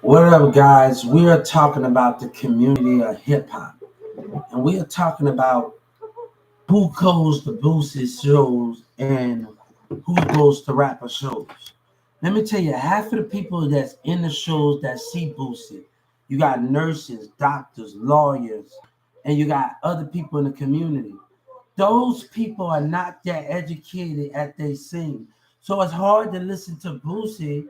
What up, guys? We are talking about the community of hip hop, and we are talking about who goes to Boosie's shows and who goes to rapper shows. Let me tell you, half of the people that's in the shows that see Boosie, you got nurses, doctors, lawyers, and you got other people in the community. Those people are not that educated as they seem. So it's hard to listen to Boosie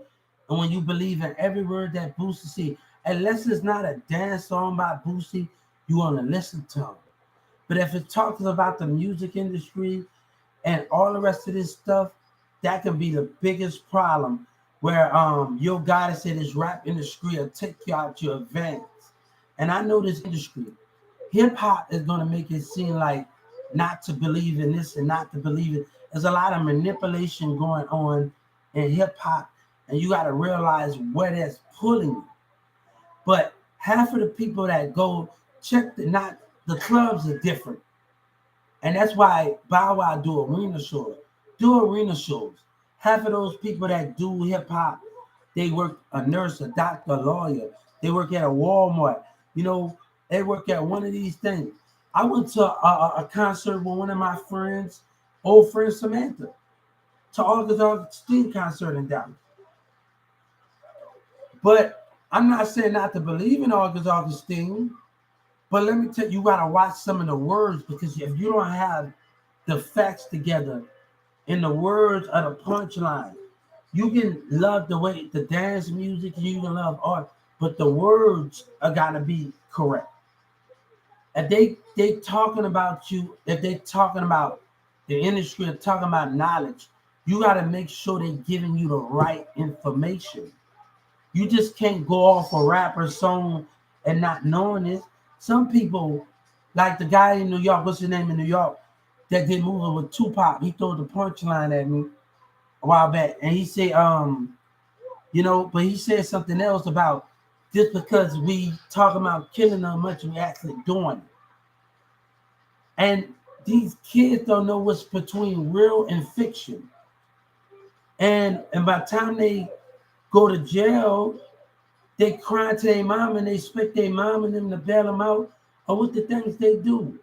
and when you believe in every word that Boosie say. Unless it's not a dance song by Boosie, you want to listen to him. But if it talks about the music industry and all the rest of this stuff, that can be the biggest problem where your goddess in this rap industry will take you out your advance. And I know this industry. Hip hop is gonna make it seem like not to believe in this and not to believe it. There's a lot of manipulation going on in hip hop, and you gotta realize where that's pulling you. But half of the people that go check the clubs are different. And that's why Bow Wow do arena shows. Do arena shows. Half of those people that do hip hop, they work a nurse, a doctor, a lawyer. They work at a Walmart. You know, they work at one of these things. I went to a concert with one of my friends, old friend Samantha, to Augustine concert in Dallas. But I'm not saying not to believe in Augustine. But let me tell you, you gotta watch some of the words because if you don't have the facts together in the words of the punchline, you can love the way the dance music, you can love art, but the words are gotta be correct. If they talking about you, if they talking about the industry or talking about knowledge, you gotta make sure they're giving you the right information. You just can't go off a rapper song and not knowing it. Some people, like the guy in New York, what's his name in New York, that did moving with Tupac, he threw the punchline at me a while back, and he said, but he said something else about just because we talk about killing them much, we actually doing it. And these kids don't know what's between real and fiction. And by the time they go to jail, they cry to their mom and they expect their mom and them to bail them out or what the things they do.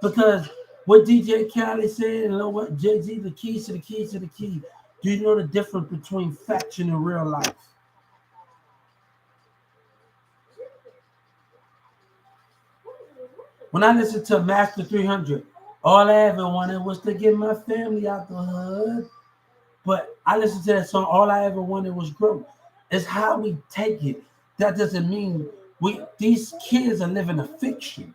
Because what DJ Khaled said, and you know what Jay-Z, the keys to the keys to the key. Do you know the difference between faction and real life? When I listen to Master 300, all I ever wanted was to get my family out the hood. But I listened to that song, all I ever wanted was growth. It's how we take it. That doesn't mean these kids are living a fiction.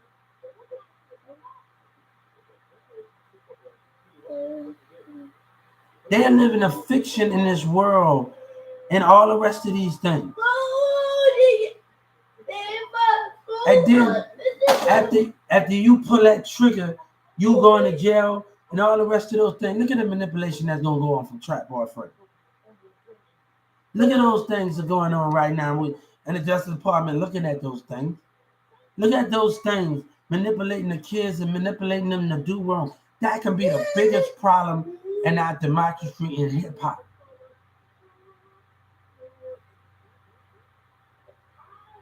They're living a fiction in this world and all the rest of these things. And then after you pull that trigger, you going to jail and all the rest of those things. Look at the manipulation that's gonna go on from Trap Boyfriend. Look at those things that are going on right now with in the Justice Department looking at those things. Look at those things, manipulating the kids and manipulating them to do wrong. That can be the biggest problem in our democracy in hip hop.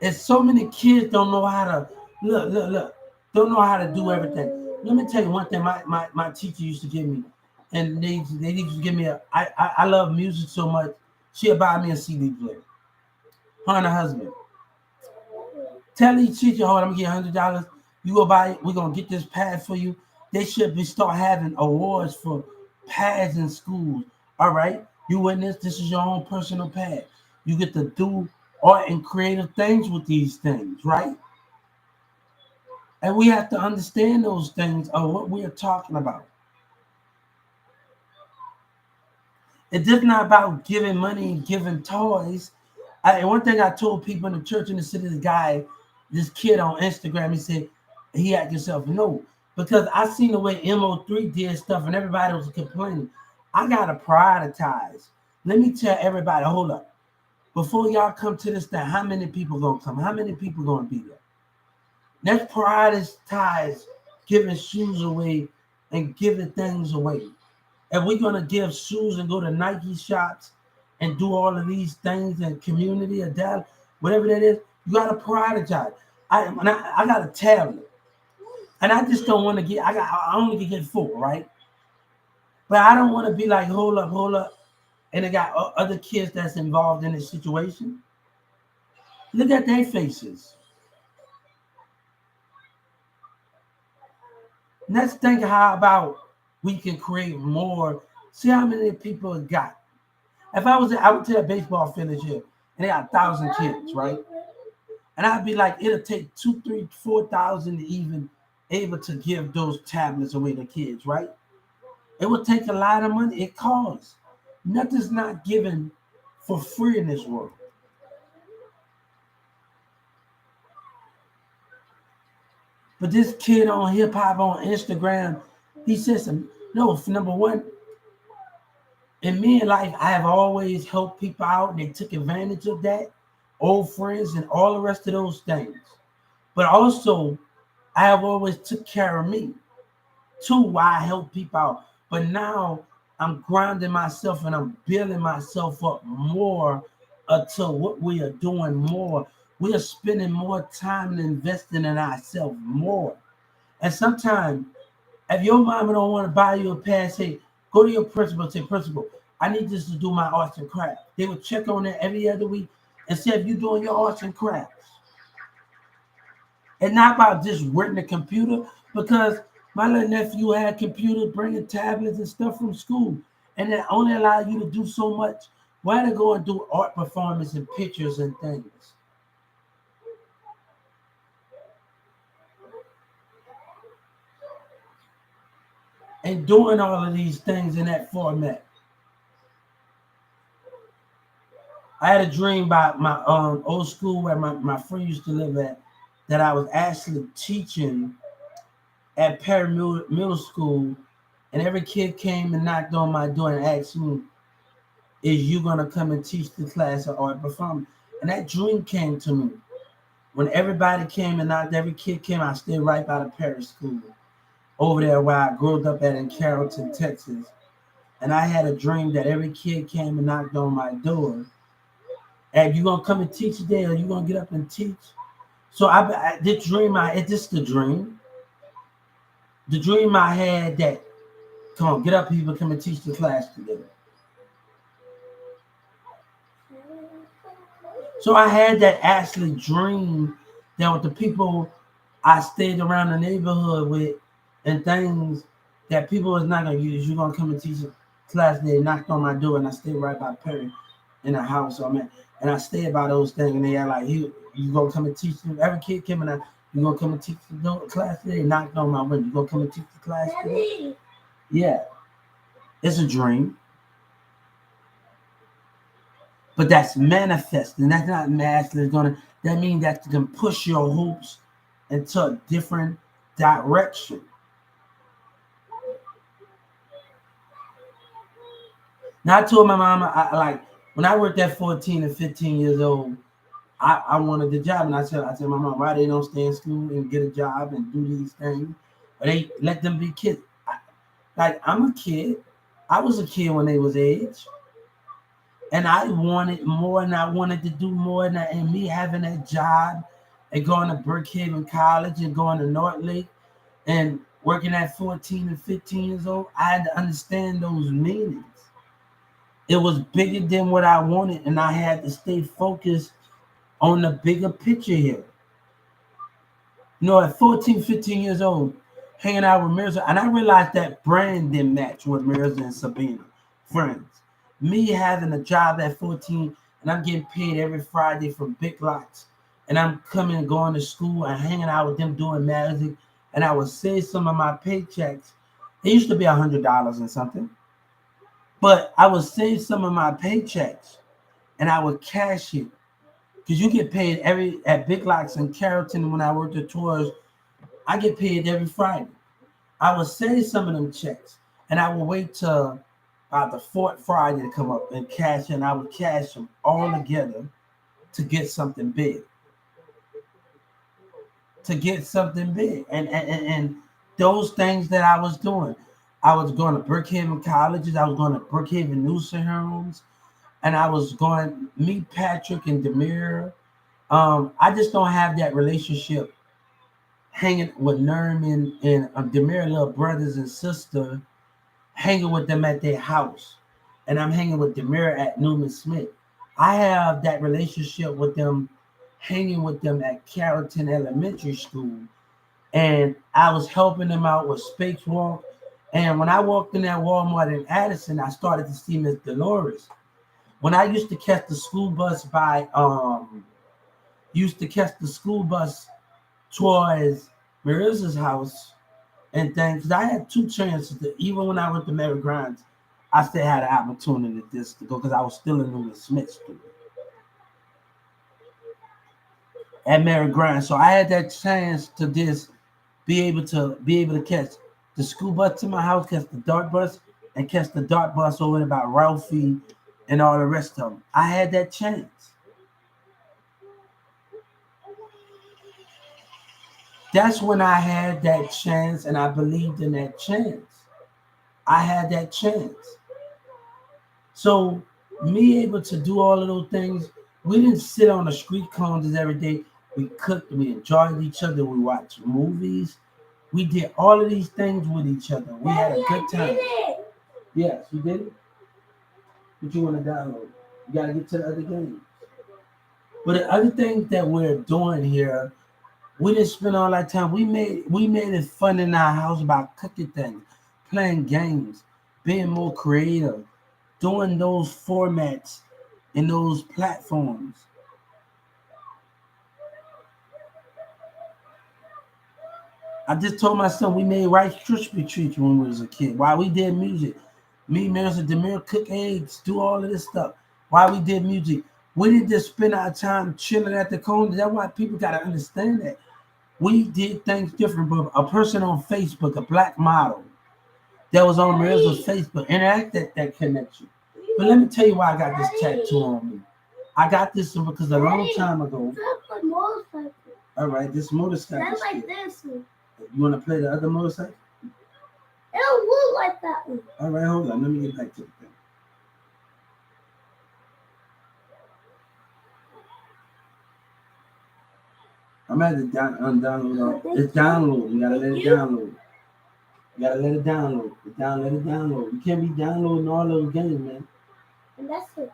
And so many kids don't know how to look, don't know how to do everything. Let me tell you one thing my teacher used to give me, and they used to give me I love music so much. She'll buy me a CD player. Her and her husband. Tell each teacher, hold on, I'm gonna get $100. You go buy it, we're gonna get this pad for you. They should be start having awards for pads in schools. All right, you win this is your own personal pad. You get to do art and creative things with these things, right? And we have to understand those things of what we are talking about. It's just not about giving money and giving toys. One thing I told people in the church in the city, this kid on Instagram, he said he had himself no, because I seen the way MO3 did stuff and everybody was complaining. I gotta prioritize. Let me tell everybody, hold up. Before y'all come to this thing, how many people gonna come? How many people gonna be there? Let's prioritize giving shoes away and giving things away. If we're gonna give shoes and go to Nike shops and do all of these things in community or that, whatever that is, you gotta prioritize. I got a tablet, and I just don't want to get. I only can get 4, right? But I don't want to be like, hold up, and they got other kids that's involved in this situation. Look at their faces. Let's think how about we can create more. See how many people it got. If I would tell a baseball field here, and they got 1,000 kids, right? And I'd be like, it'll take 2, 3, 4,000 to even able to give those tablets away to kids, right? It would take a lot of money. It costs. Nothing's not given for free in this world. But this kid on hip hop on Instagram, he says some no, for number one, in me in life, I have always helped people out and they took advantage of that, old friends and all the rest of those things. But also, I have always took care of me. Too, why I help people out. But now I'm grounding myself and I'm building myself up more until what we are doing more. We are spending more time and investing in ourselves more. And sometimes, if your mama don't want to buy you a pass, say, go to your principal and say, principal, I need this to do my arts and crafts. They would check on it every other week and say, if you're doing your arts and crafts. And not about just renting a computer, because my little nephew had computers, bringing tablets and stuff from school, and that only allow you to do so much. Why to go and do art performance and pictures and things? And doing all of these things in that format. I had a dream about my old school where my friend used to live at, that I was actually teaching at Perry Middle School, and every kid came and knocked on my door and asked me, is you gonna come and teach the class of art performance? And that dream came to me. When everybody came and knocked, every kid came, I stayed right by the Perry School over there where I grew up at in Carrollton, Texas. And I had a dream that every kid came and knocked on my door. And you gonna come and teach today, or you gonna get up and teach? So I this dream, it's just the dream. The dream I had that, come on, get up, people, come and teach the class together. So I had that actually dream that with the people I stayed around the neighborhood with and things that people was not gonna use. You're gonna come and teach a class. They knocked on my door and I stayed right by Perry in the house. So, man, and I stayed by those things and they are like, you gonna come and teach them? Every kid came and you gonna come and teach the class today? They knocked on my window. You gonna come and teach the class today? Yeah, it's a dream. But that's manifesting. That's not actually gonna. That means that you can push your hopes into a different direction. Now I told my mama, I like when I worked at 14 and 15 years old, I wanted the job, and I said, my mom, why they don't stay in school and get a job and do these things, or they let them be kids. Like I'm a kid. I was a kid when they was age. And I wanted more, and I wanted to do more, and me having that job and going to Brookhaven College and going to North Lake and working at 14 and 15 years old, I had to understand those meanings. It was bigger than what I wanted, and I had to stay focused on the bigger picture here. You know, at 14, 15 years old, hanging out with Mirza, and I realized that brand didn't match with Mirza and Sabina, friends. Me having a job at 14 and I'm getting paid every Friday for big lots, and I'm coming and going to school and hanging out with them doing magic, and I would save some of my paychecks. It used to be $100 and something, but I would save some of my paychecks and I would cash it, because you get paid every at Big Lots in Carrollton. When I worked at tours, I get paid every Friday. I would save some of them checks and I would wait till about the fourth Friday to come up and cash in. I would cash them all together to get something big. To get something big. And those things that I was doing. I was going to Brookhaven colleges. I was going to Brookhaven nursing homes. and I was going meet Patrick and Demir. I just don't have that relationship hanging with Nerman and Demir little brothers and sister, hanging with them at their house, and I'm hanging with Demir at Newman Smith. I have that relationship with them, hanging with them at Carrollton Elementary School, and I was helping them out with Space Walk. And when I walked in that Walmart in Addison, I started to see Miss Dolores. When I used to catch the school bus towards Marissa's house and things. 'Cause I had two chances to, even when I went to Mary Grimes, I still had an opportunity to go because I was still in Newman Smith student at Mary Grimes. So I had that chance to just be able to catch the school bus to my house, catch the dark bus, and catch the dark bus over about Ralphie and all the rest of them. I had that chance. That's when I had that chance, and I believed in that chance. I had that chance. So me able to do all of those things, we didn't sit on the street corners every day. We cooked, we enjoyed each other, we watched movies. We did all of these things with each other. We had a good time. Yes, you did it? What you want to download? You gotta get to the other games. But the other thing that we're doing here, we didn't spend all that time. We made it fun in our house about cooking things, playing games, being more creative, doing those formats and those platforms. I just told my son we made Rice Krispie treats when we was a kid. While we did music, me, Maris, and Demir cook eggs, do all of this stuff. While we did music, we didn't just spend our time chilling at the corner. That's why people gotta understand that we did things different. But a person on Facebook, a black model that was on Marisa's Facebook, interacted that connection. But let me tell you why I got this tattoo on me. I got this because a long time ago. All right, this motorcycle. That's like this. You want to play the other motorcycle? It don't look like that one. All right, hold on. Let me get back to the thing. I'm at the undownload. It's download. You gotta let it download. You gotta let it download. Let it download. You can't be downloading all those games, man. And that's it.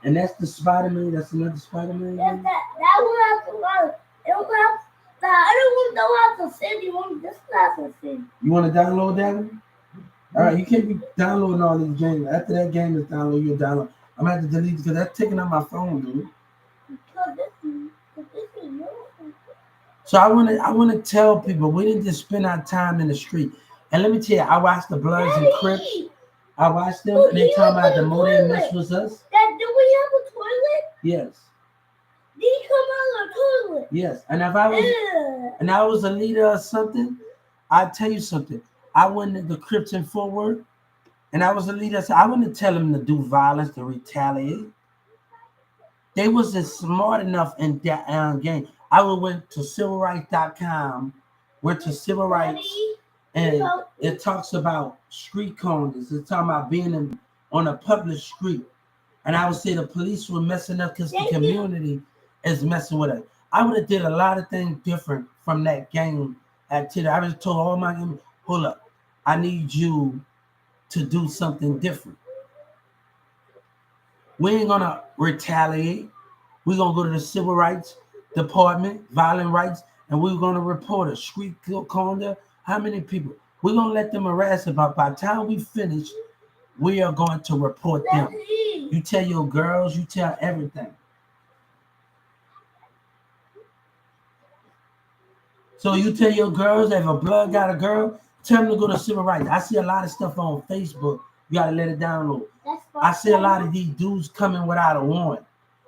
And that's the Spider-Man. That's another Spider-Man. Yeah, that one has to run. It don't have. The other one don't have to send. You want this has to send. You want to download that one? All right. You can't be downloading all these games. After that game is download, you'll download. I'm gonna have to delete it because that's taking up my phone, dude. Because this is yours. So I want to tell people we didn't just spend our time in the street. And let me tell you, I watched the Bloods and Crips. I watched them, and they talking about the more they mess with us. That do we have a toilet? Yes. Did he come out of the toilet? Yes. And if I was a leader or something, I'd tell you something. I went to the Crips in Fort Worth, and I was a leader. So I wouldn't tell them to do violence, to retaliate. They wasn't smart enough in that game. I would went to civilrights.com, went to civil rights, and it talks about street corners. It's talking about being on a public street. And I would say the police were messing up because the community is messing with us. I would have did a lot of things different from that gang activity. I would have told all my enemies, hold up, I need you to do something different. We ain't gonna retaliate. We're gonna go to the civil rights department, violent rights, and we're gonna report a street corner. How many people? We're gonna let them harass about. By the time we finish, we are going to report them. You tell your girls, you tell everything. So you tell your girls if a blood got a girl, tell them to go to civil rights. I see a lot of stuff on Facebook. You gotta let it download. I see a lot of these dudes coming without a warrant.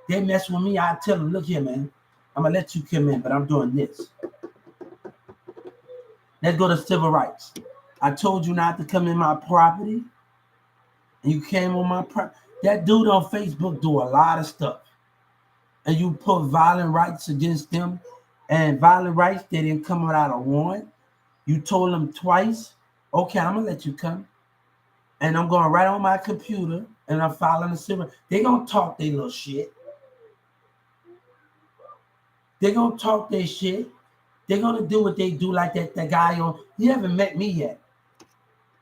They mess with me. I tell them, look here, man. I'm gonna let you come in, but I'm doing this. Let's go to civil rights. I told you not to come in my property, and you came on my property. That dude on Facebook do a lot of stuff, and you put violent rights against them, and violent rights they didn't come without a warrant. You told them twice, okay, I'm gonna let you come, and I'm going right on my computer, and I'm filing the civil. They gonna talk their little shit. They gonna talk their shit. They gonna do what they do, like that guy on. He haven't met me yet.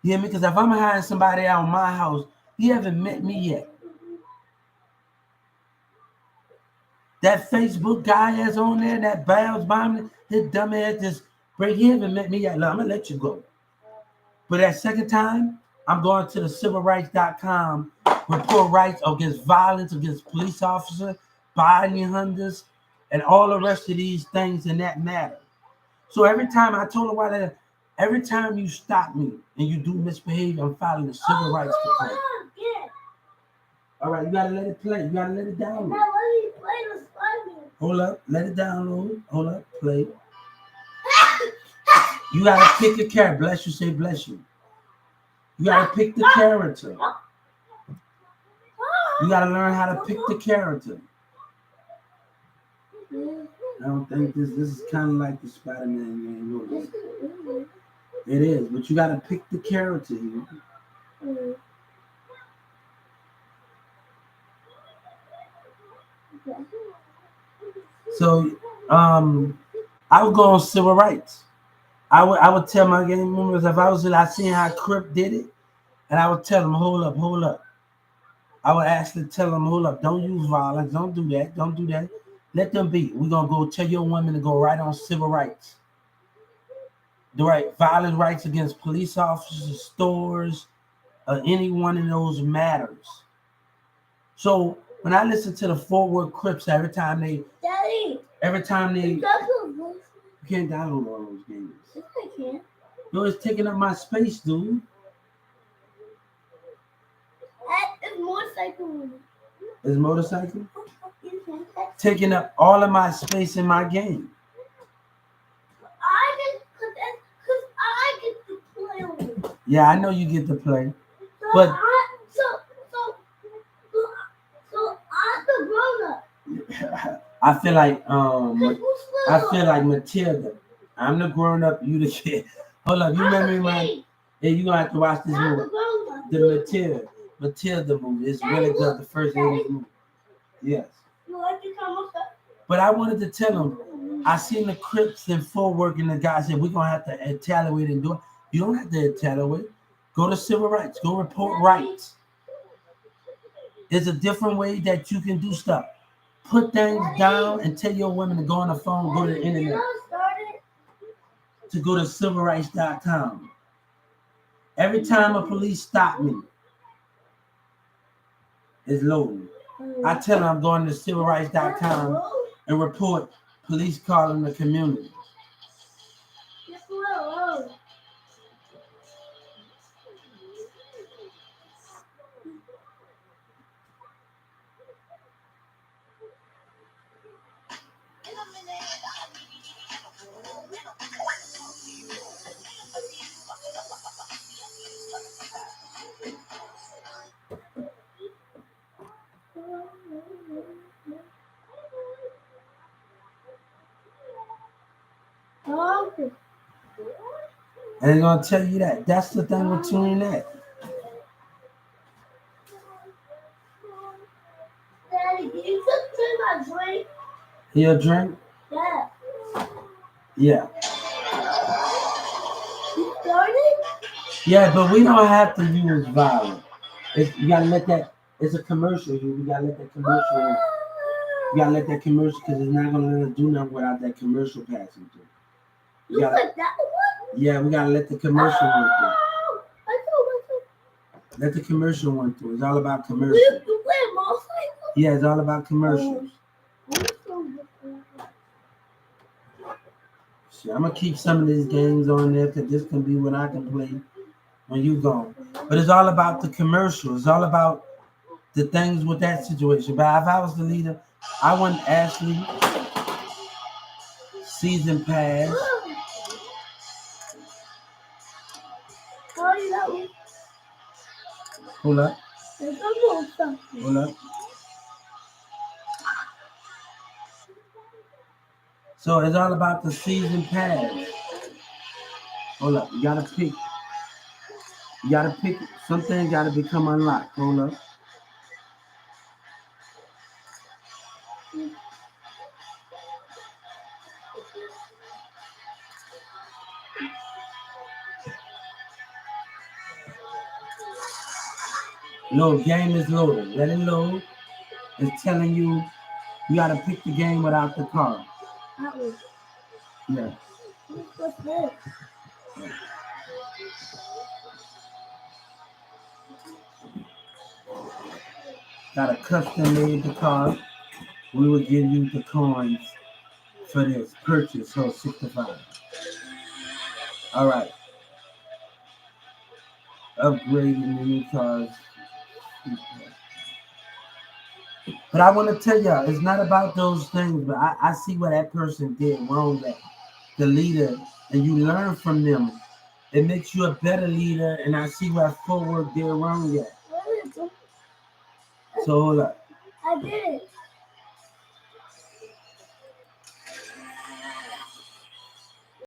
You hear me? Because if I'm hiring somebody out of my house, he haven't met me yet. That Facebook guy that's on there, that Bell's bombing, his dumb ass just break. He haven't met me yet. Look, I'm gonna let you go. But that second time, I'm going to the civilrights.com, report rights against violence against police officers, body hunters, and all the rest of these things in that matter. So every time I told her why that, every time you stop me and you do misbehave, I'm filing the civil rights complaint. All right, you gotta let it play. You gotta let it download. Now let me play the slime. Hold up, let it download. Hold up, play. You gotta pick a character. Bless you, say bless you. You gotta pick the character. You gotta learn how to pick the character. I don't think this is kind of like the Spider-Man game. It is, but you gotta pick the character here. So, I would go on civil rights. I would tell my gang members if I seen how Crip did it, and I would tell them, hold up. I would actually tell them, hold up, don't use violence, don't do that. Let them be. We're gonna go tell your women to go right on civil rights. The right violent rights against police officers, stores, any one of those matters. So when I listen to the Fort Worth Crips, every time they you can't download all those games. Yes, I can. No, it's taking up my space, dude. It's motorcycle. Is motorcycle? Taking up all of my space in my game. I get to play on it. Yeah, I know you get to play. But I'm the grown up. I feel like Matilda. I'm the grown up, you the kid. Hold up, you remember my? Yeah, you gonna have to watch this movie. The Matilda movie. It's really good. The first movie. Yes. But I wanted to tell them, I seen the Crips in Fort Worth, and the guy said, we're going to have to retaliate and do it. You don't have to retaliate. Go to civil rights. Go report rights. There's a different way that you can do stuff. Put things down and tell your women to go on the phone, go to the internet. To go to civilrights.com. Every time a police stop me, it's loading. I tell them I'm going to civilrights.com and report police calling the community. And they're going to tell you that. That's the thing with tuning that. Daddy, can you just drink my drink? Your drink? Yeah. Yeah. You started? Yeah, but we don't have to use violence. You got to let that, it's a commercial. You got to let that commercial in. You got to let that commercial, because it's not going to let us do nothing without that commercial passing through. You like that one? Yeah, we gotta let the commercial run through. Let the commercial run through. It's all about commercial. You play a motorcycle? Yeah, it's all about commercials. See, I'm gonna keep some of these games on there because this can be what I can play when you go. But it's all about the commercial. It's all about the things with that situation. But if I was the leader, I want Ashley season pass. Hold up. Hold up. So it's all about the season pass. Hold up. You gotta pick. Some things gotta become unlocked. Hold up. Load, game is loaded. Let it load. It's telling you you gotta pick the game without the car. Yeah. What's this? Got a custom made the car. We will give you the coins for this purchase. So 65. All right. Upgrading the new cars. But I want to tell y'all, it's not about those things, but I see what that person did wrong at. The leader, and you learn from them. It makes you a better leader, and I see what Forward did wrong yet. So hold up. I did it.